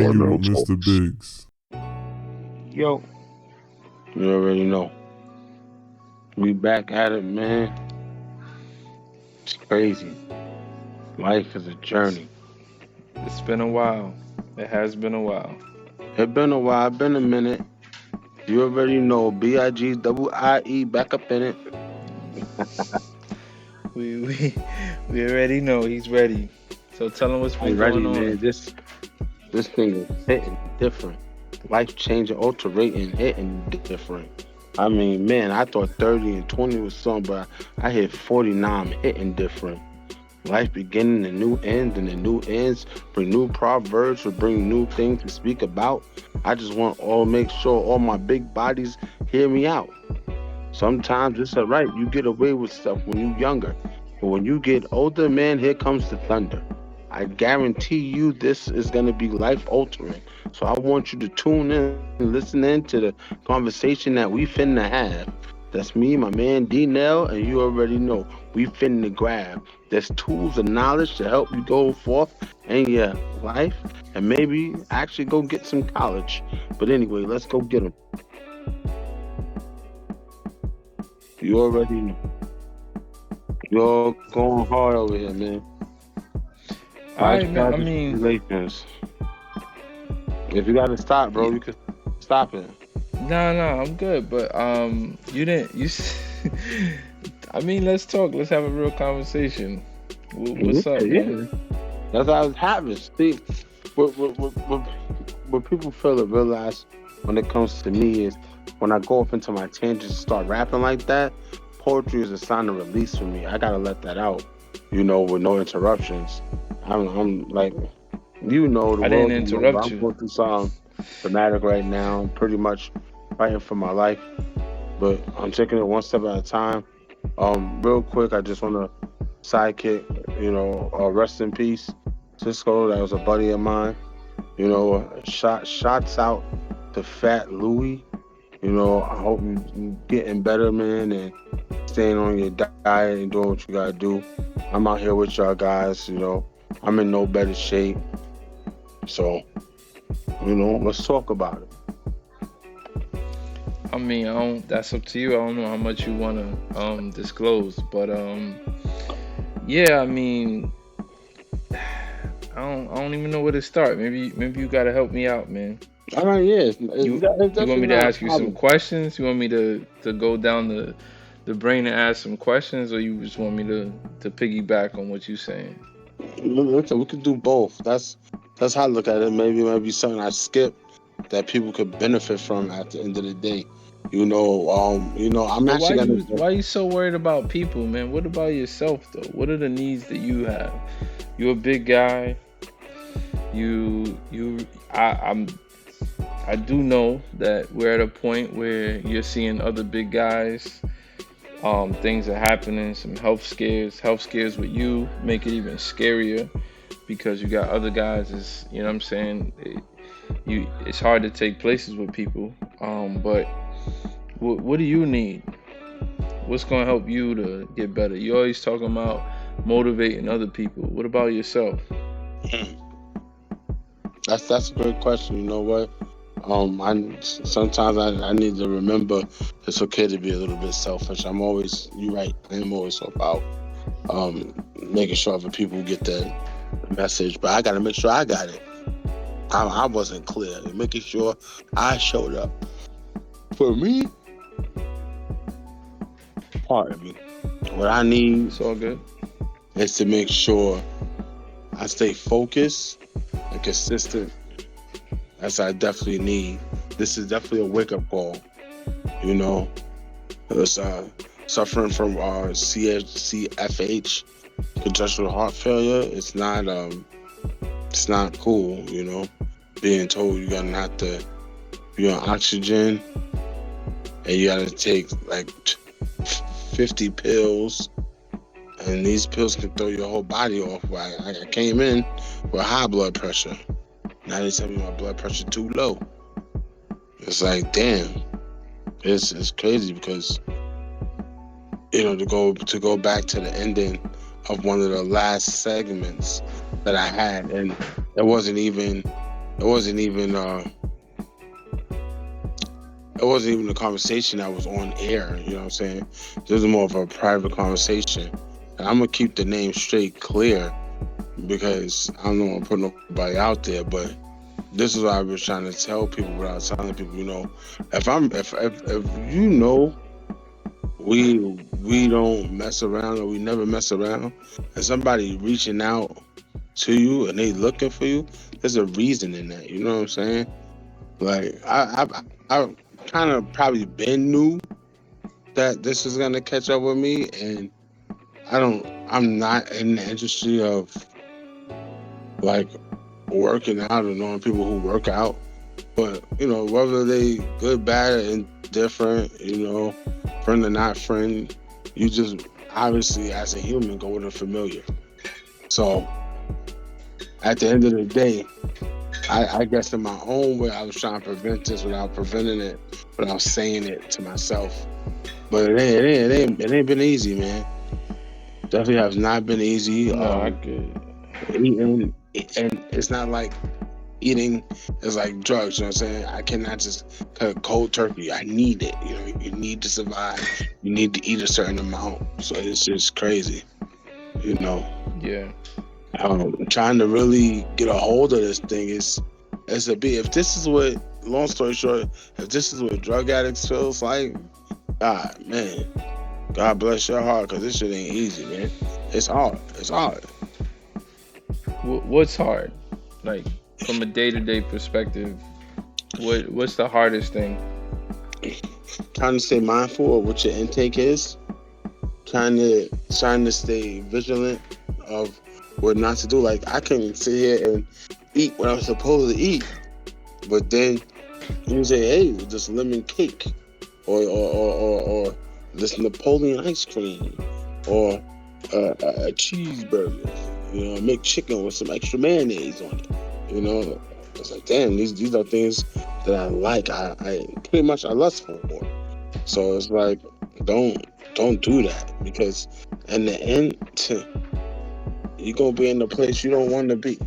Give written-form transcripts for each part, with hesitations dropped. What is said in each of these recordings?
Hangin Wit Mr. BIGZ. Yo, you already know. We back at it, man. It's crazy. Life is a journey. It's been a while. It has been a while. It's been a while, been a minute. You already know. BIGZ back up in it. We already know he's ready. So tell him what's been I'm ready, going man. on. This thing is hitting different. Life changing, alterating, hitting different. I mean, man, I thought 30 and 20 was something, but I hit 49, I'm hitting different. Life beginning and new ends, and the new ends bring new proverbs or bring new things to speak about. I just want to make sure all my big bodies hear me out. Sometimes it's alright, you get away with stuff when you're younger. But when you get older, man, here comes the thunder. I guarantee you this is going to be life altering. So I want you to tune in, listen in to the conversation that we finna have. That's me, my man D Nell, and you already know we finna grab. There's tools and knowledge to help you go forth in your life and maybe actually go get some college. But anyway, let's go get them. You already know. You're going hard over here, man. All Life right, man. I strategy mean, relations. If you gotta stop, bro, y- you can stop it. no, I'm good. But you didn't. I mean, let's talk. Let's have a real conversation. Yeah, What's up, man? yeah. That's how it happens. See, what people fail to realize when it comes to me is when I go up into my tangents and start rapping like that, poetry is a sign of release for me. I gotta let that out, with no interruptions. I'm like, the I didn't world, but interrupt I'm you. going through something dramatic right now. I'm pretty much fighting for my life, but I'm taking it one step at a time. Real quick, I just want to sidekick, rest in peace, Cisco. That was a buddy of mine. Shots out to Fat Louie. I hope you getting better, man, and staying on your diet and doing what you gotta do. I'm out here with y'all guys. I'm in no better shape, so let's talk about it. I mean, I don't. That's up to you. I don't know how much you wanna disclose, but yeah. I mean, I don't even know where to start. Maybe you gotta help me out, man. All right, yeah, You it's you want definitely me to not a ask you some problem. questions? You want me to go down the brain and ask some questions, or you just want me to piggyback on what you're saying? Listen, we could do both. That's how I look at it. Maybe something I skip that people could benefit from at the end of the day. I'm But actually gonna. why you so worried about people, man? What about yourself though? What are the needs that you have? You're a big guy. I'm I do know that we're at a point where you're seeing other big guys. Things are happening, some health scares with you make it even scarier because you got other guys. Is you know what I'm saying? It's hard to take places with people. But what do you need? What's gonna help you to get better? You always talking about motivating other people. What about yourself? That's a great question. You know what? Sometimes I need to remember it's okay to be a little bit selfish. You're right. I am always about making sure other people get the message, but I got to make sure I got it. I wasn't clear. Making sure I showed up. For me, pardon me. What I need It's all good. is to make sure I stay focused and consistent as I definitely need. This is definitely a wake up call. You know, it's suffering from CFH, congestional heart failure. It's not cool. Being told you're gonna have to be on oxygen and you gotta take like 50 pills, and these pills can throw your whole body off. I came in with high blood pressure. Now they tell me my blood pressure too low. It's like, damn, it's crazy because to go back to the ending of one of the last segments that I had, and it wasn't even it wasn't even a conversation that was on air. You know what I'm saying? This was more of a private conversation, and I'm gonna keep the name straight clear because I don't want to put nobody out there, but this is what I was trying to tell people without telling people. You know, if you know we don't mess around or we never mess around, and somebody reaching out to you and they looking for you, there's a reason in that. You know what I'm saying? Like I kind of probably been knew that this is gonna catch up with me, and I'm not in the industry of like working out or knowing people who work out, but you know, whether they good, bad, and different, you know, friend or not friend, you just obviously as a human go with the familiar. So at the end of the day, I guess in my own way I was trying to prevent this without preventing it, without saying it to myself. But it ain't been easy, man. Definitely has not been easy. No, I could. Eating, and it's not like eating is like drugs. You know what I'm saying? I cannot just cut cold turkey. I need it. You know, you need to survive. You need to eat a certain amount. So it's just crazy. You know. Yeah. Trying to really get a hold of this thing is a bit. If this is what, long story short, if this is what drug addicts feels like, God, man, God bless your heart, because this shit ain't easy, man. It's hard. It's hard. What's hard? Like from a day-to-day perspective, what's the hardest thing? Trying to stay mindful of what your intake is. Trying to stay vigilant of what not to do. Like I can sit here and eat what I'm supposed to eat, but then you say, "Hey, this lemon cake, or this Napoleon ice cream, or a cheeseburger, you know, make chicken with some extra mayonnaise on it." You know, it's like, damn, these are things that I like. I pretty much I lust for. So it's like, don't do that, because in the end, you're gonna be in the place you don't want to be.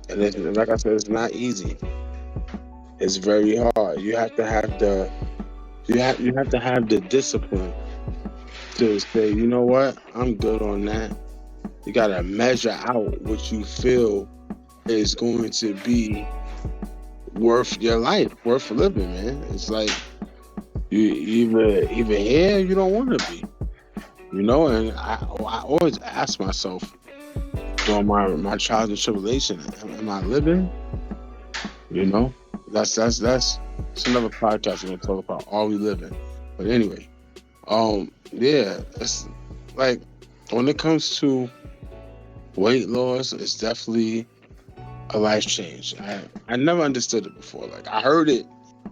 And like I said, it's not easy. It's very hard. You have to have the discipline to say, you know what, I'm good on that. You gotta measure out what you feel is going to be worth your life, worth living, man. It's like you either here you don't want to be, you know. And I always ask myself during my trials and tribulation, am I living? You know, that's another podcast we're gonna talk about. Are we living? But anyway, yeah, it's like when it comes to weight loss, it's definitely a life change. I never understood it before. Like I heard it,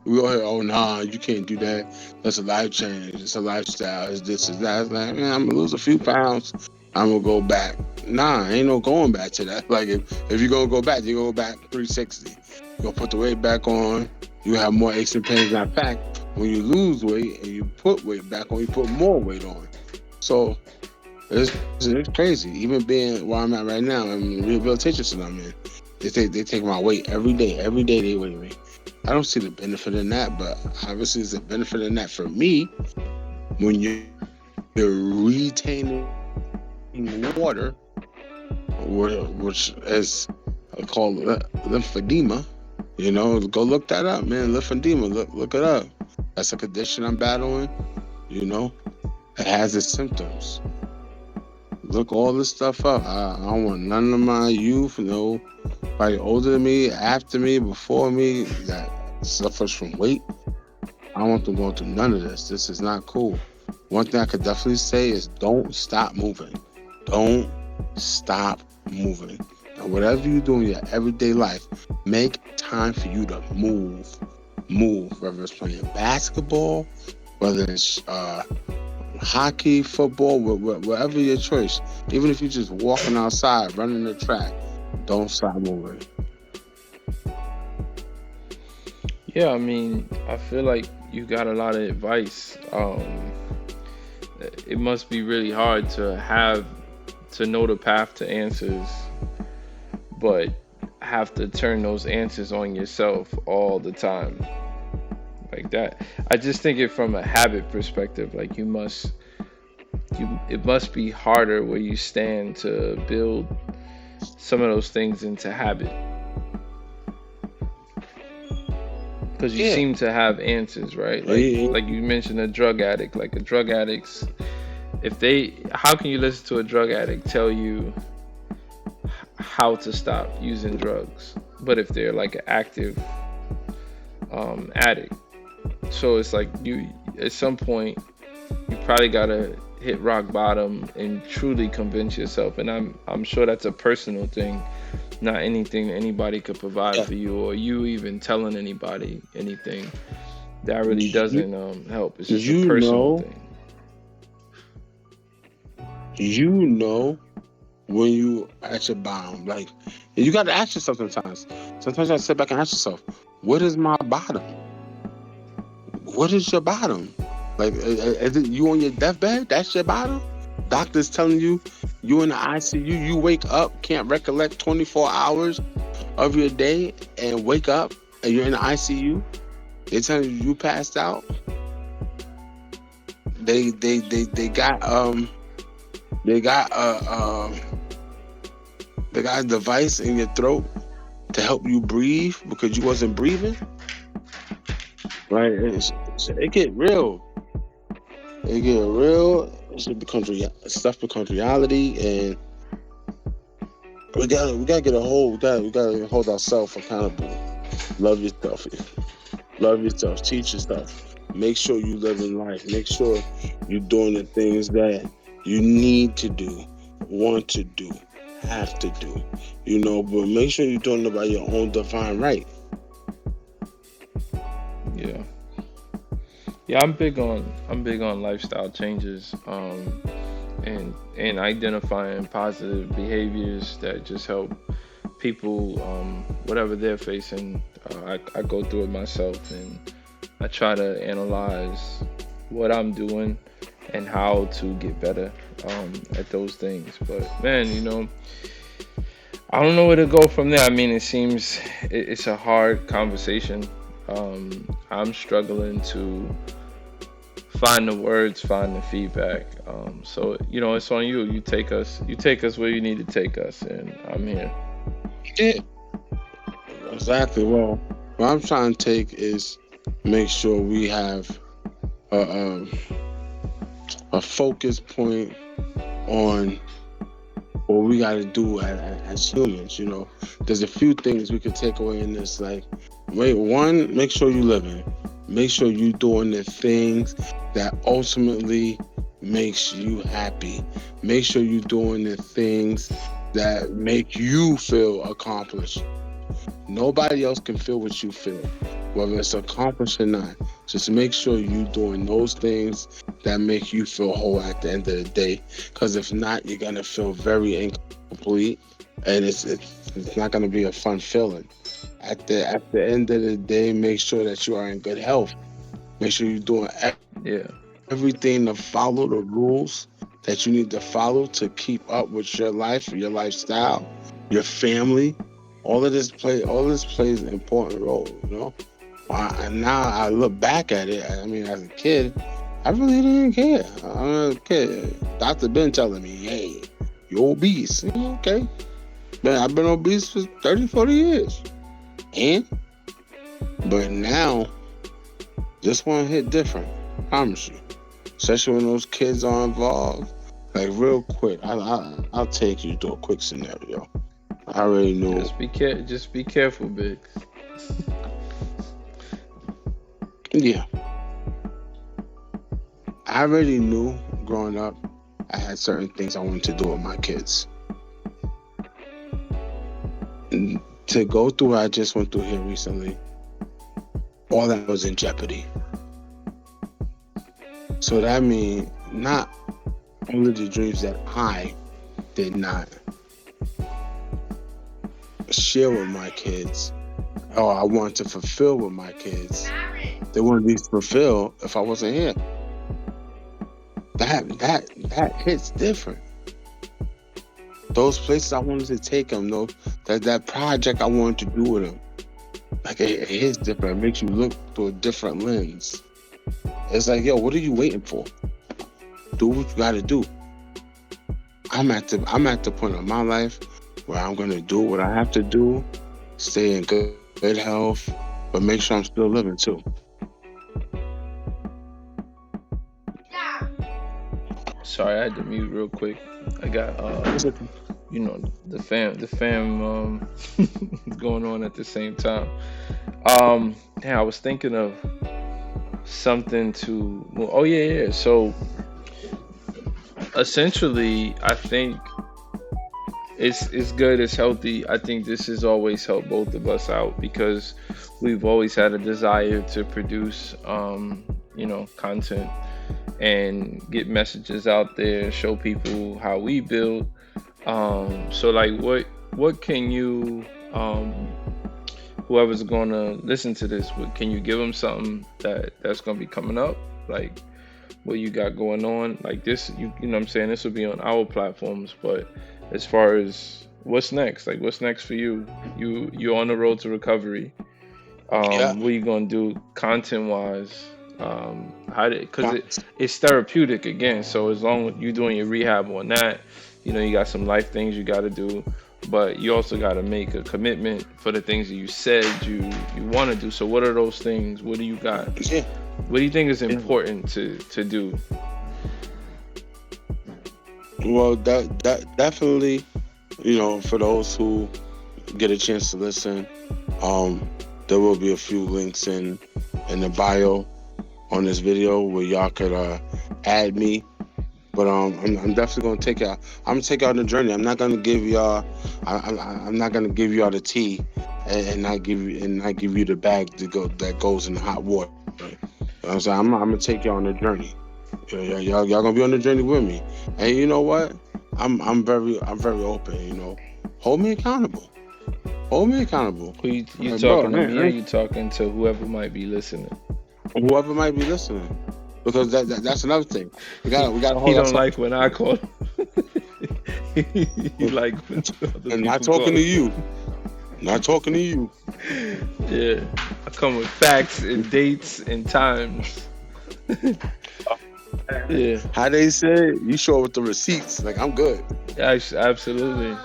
we all hear, oh nah, you can't do that. That's a life change. It's a lifestyle. It's this, it's that. It's like, man, I'm gonna lose a few pounds. I'm gonna go back. Nah, ain't no going back to that. Like if you're gonna go back, you go back 360. You're gonna put the weight back on. You have more aches and pains. In fact, when you lose weight and you put weight back on, you put more weight on. So it's crazy. Even being where I'm at right now, I'm in the rehabilitation center I'm in. They take my weight every day. Every day they weigh me. I don't see the benefit in that, but obviously there's a benefit in that for me when you're retaining water, which is called lymphedema. You know, go look that up, man. Lymphedema, look it up. That's a condition I'm battling. You know, it has its symptoms. Look all this stuff up. I don't want none of my youth, nobody older than me, after me, before me, that suffers from weight. I don't want them going through none of this. This is not cool. One thing I could definitely say is don't stop moving. Don't stop moving. And whatever you do in your everyday life, make time for you to move. Move, whether it's playing basketball, whether it's hockey, football, whatever your choice. Even if you're just walking outside, running the track, don't stop moving. Yeah, I mean, I feel like you got a lot of advice. It must be really hard to know the path to answers, but have to turn those answers on yourself all the time like that. I just think it from a habit perspective. Like it must be harder where you stand to build some of those things into habit because you Yeah. seem to have answers, right? Yeah. Like you mentioned a drug addict. Like a drug addict's, if they, how can you listen to a drug addict tell you how to stop using drugs, but if they're like an active addict? So it's like you, at some point, you probably gotta hit rock bottom and truly convince yourself. And I'm sure that's a personal thing, not anything anybody could provide Yeah. for you, or you even telling anybody anything. That really You, doesn't help. It's just a you personal know, thing. you know when you at your bottom. Like, you got to ask yourself sometimes. Sometimes you got to sit back and ask yourself, what is my bottom? What is your bottom? Like, is it you on your deathbed? That's your bottom? Doctors telling you you in the ICU, you wake up, can't recollect 24 hours of your day and wake up and you're in the ICU. They telling you passed out. They got they got they got a device in your throat to help you breathe because you wasn't breathing. Right? It get real. It get real. Stuff becomes reality, and we gotta get a hold. We gotta hold ourselves accountable. Love yourself. Love yourself. Teach yourself. Make sure you live in life. Make sure you're doing the things that you need to do, want to do, have to do. But make sure you're doing it by your own divine right. Yeah. Yeah, I'm big on lifestyle changes, and identifying positive behaviors that just help people, whatever they're facing. I go through it myself, and I try to analyze what I'm doing and how to get better at those things. But man, I don't know where to go from there. I mean, it seems it's a hard conversation. I'm struggling to find the words, find the feedback. So it's on you. You take us where you need to take us, and I'm here. Yeah, exactly. Well, what I'm trying to take is make sure we have a focus point on what we got to do as humans. There's a few things we could take away in this. Like, one, make sure you living. Make sure you doing the things that ultimately makes you happy. Make sure you doing the things that make you feel accomplished. Nobody else can feel what you feel, whether it's accomplished or not. Just make sure you doing those things that make you feel whole at the end of the day. Because if not, you're gonna feel very incomplete, and it's not gonna be a fun feeling. At the end of the day, make sure that you are in good health. Make sure you're doing Yeah. everything to follow the rules that you need to follow to keep up with your life, your lifestyle, your family. All this plays an important role. And now I look back at it. I mean, as a kid, I really didn't care. I was a kid. Dr. Ben telling me, "Hey, you're obese." Okay, but I've been obese for 30, 40 years. But now, this one hit different. I promise you. Especially when those kids are involved. Like, real quick, I'll take you to a quick scenario. I already knew. Just be careful, Biggs. Yeah. I already knew growing up I had certain things I wanted to do with my kids. And to go through what I just went through here recently, all that was in jeopardy. So that means not only the dreams that I did not share with my kids, or I wanted to fulfill with my kids, they wouldn't be fulfilled if I wasn't here. That hits different. those places I wanted to take them, though, that project I wanted to do with them. Like it is different. It makes you look through a different lens. It's like, yo, what are you waiting for? Do what you gotta do. I'm at the point of my life where I'm gonna do what I have to do, stay in good health, but make sure I'm still living too. Sorry, I had to mute real quick. I got you know, the fam going on at the same time. Yeah, I was thinking of something to. Well, oh yeah. So essentially, I think it's good, it's healthy. I think this has always helped both of us out because we've always had a desire to produce, content and get messages out there, show people how we build. So like, what can you, whoever's gonna listen to this, can you give them something that's gonna be coming up, like what you got going on, like this? You know what I'm saying? This will be on our platforms, but as far as what's next, like what's next for you? You're on the road to recovery. Yeah. What are you gonna do content wise? Because it's therapeutic again. So as long as you're doing your rehab on that, you got some life things you got to do, but you also got to make a commitment for the things that you said you want to do. So what are those things? What do you got? Yeah. What do you think is important to do? Well, that definitely, for those who get a chance to listen, there will be a few links in the bio on this video where y'all could add me. But I'm definitely gonna take y'all. I'm gonna take y'all on the journey. I'm not gonna give y'all. I'm not gonna give y'all the tea and not give you the bag that goes in the hot water. You know what I'm saying? I'm gonna take y'all on the journey. Y'all gonna be on the journey with me. And you know what? I'm very open. Hold me accountable. Hold me accountable. Who you Like, talking bro, to me, man, or you talking to whoever might be listening? whoever might be listening, because that's another thing. We gotta He hold don't ourselves. like when I call. He like when other And not people talking call. to you. Not talking to you. Yeah, I come with facts and dates and times. Yeah, How they say, you show up with the receipts. Like, I'm good. absolutely.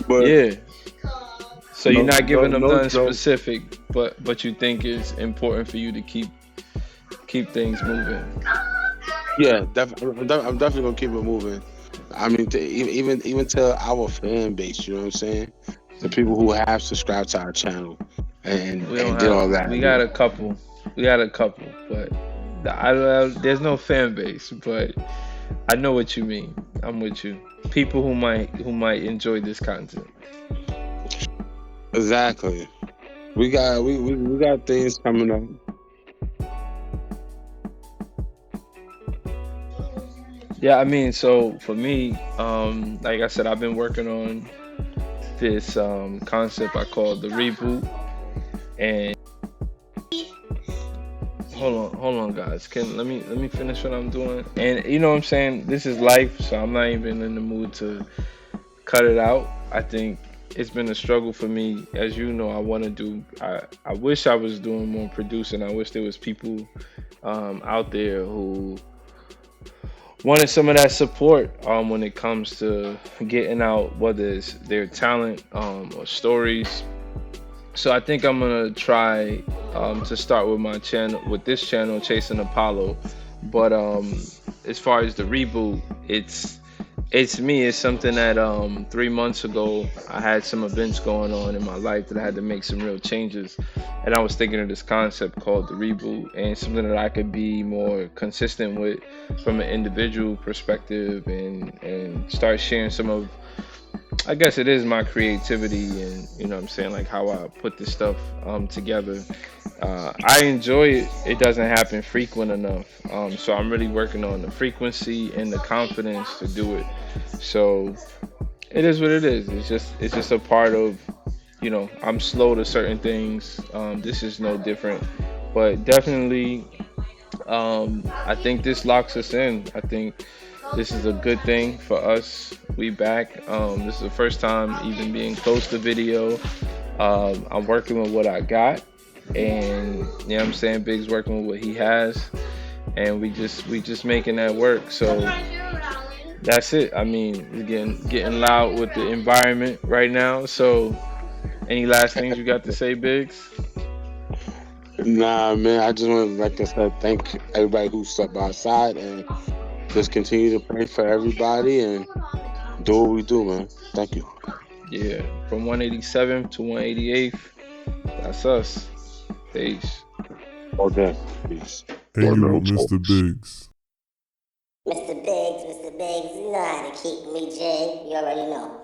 But Yeah. So you're not giving them no nothing joke. specific, but you think it's important for you to keep things moving. Yeah, I'm definitely gonna keep it moving. I mean, even to our fan base, you know what I'm saying? The people who have subscribed to our channel and We don't did all have. that. We got a couple. But there's no fan base. But I know what you mean. I'm with you. People who might enjoy this content. Exactly. We got things coming up. Yeah, I mean, so for me, like I said, I've been working on this concept I call the reboot. And hold on, guys. Let me finish what I'm doing. And you know what I'm saying? This is life, so I'm not even in the mood to cut it out. I think it's been a struggle for me. As you know, I wish I was doing more producing. I wish there was people out there who wanted some of that support when it comes to getting out, whether it's their talent or stories. So I think I'm gonna try to start with this channel, Chasing Apollo. But as far as the reboot, it's me. It's something that 3 months ago I had some events going on in my life that I had to make some real changes, and I was thinking of this concept called the reboot, and something that I could be more consistent with from an individual perspective, and start sharing some of, I guess it is my creativity, and you know what I'm saying, like how I put this stuff together. I enjoy it. It doesn't happen frequent enough. So I'm really working on the frequency and the confidence to do it. So it is what it is. It's just a part of, I'm slow to certain things. This is no different. But definitely I think this locks us in. I think this is a good thing for us. We back. This is the first time even being close to video. I'm working with what I got, and you know what I'm saying. Big's working with what he has, and we just making that work. So that's it. I mean, it's getting loud with the environment right now. So, any last things you got to say, Biggs? Nah, man, I just want to, like I said, thank everybody who stepped outside and just continue to pray for everybody and do what we do, man. Thank you. Yeah, from 187 to 188th. That's us. Peace. Okay. Peace. Hanging with Mr. BIGZ. Mr. Biggs, you know how to keep me, Jay. You already know.